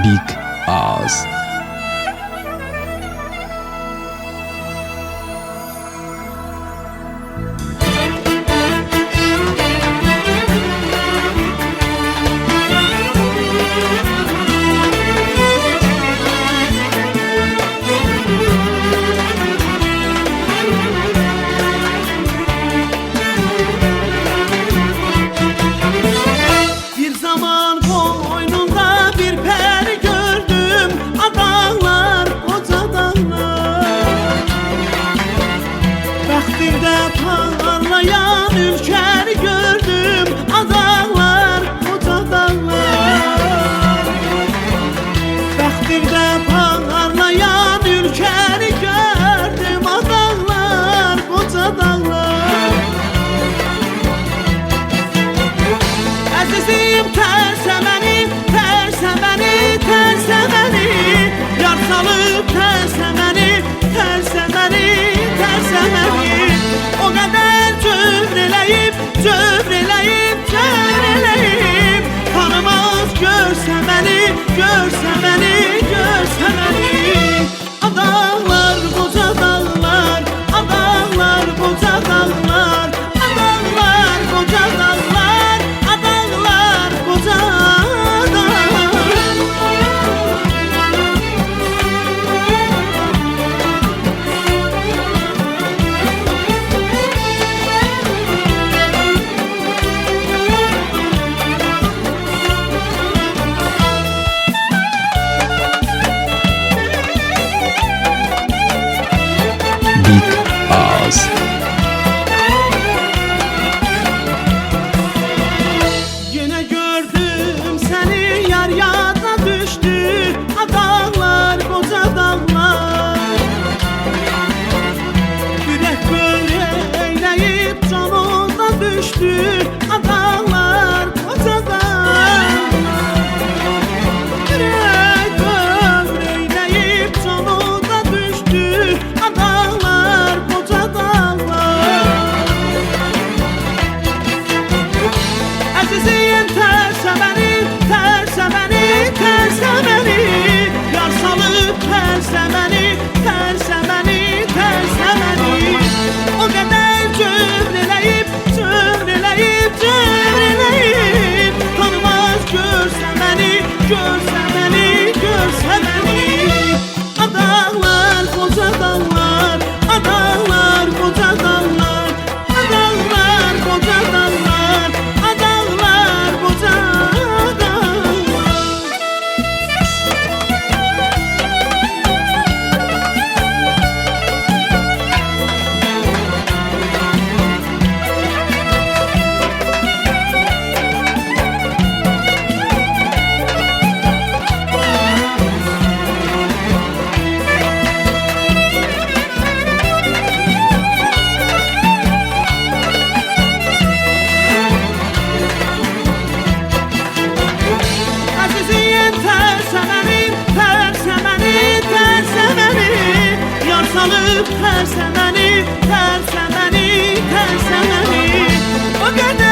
Big Ağız. Parlayan ülkəni gördüm, adaqlar, qoca dağlar. Bəxtimdə parlayan ülkəni gördüm, adaqlar, qoca dağlar. Əzizim tərsəməni, tərsəməni, tərsəməni, yar salıb tərsəməni, tərsəməni, tərsəməni. O qədər cövr eləyib, cövr eləyib, cövr eləyib. Tanımaz görsə məni, görsə məni, görsə məni. Adaqlar, qoca dağlar, adaqlar, qoca dağlar, adaqlar, qoca dağlar, adaqlar, qoca dağlar. Big Ağız. Yine gördüm seni, yar yada düştü, adağlar, koca dağlar. Yürek böyle eyleyip canına düştü, adağlar, koca dağlar. Yürek böyle eyleyip canına düştü, adağlar, koca dağlar. Əzizim tərsəməni, tərsəməni, tərsəməni, yar salıb tərsəməni, tərsəməni, tərsəməni. O qədər cövr eləyib, cövr eləyib, cövr eləyib. Tanımaz görsə məni, görsə məni, görsə məni. Adaqlar, qoca dağlar, adaqlar, qoca dağlar, adaqlar, qoca dağlar, adaqlar, qoca dağlar. Əzizim tərsəməni, tərsəməni, tərsəməni, yar salıb tərsəməni, tərsəməni, tərsəməni. O qədər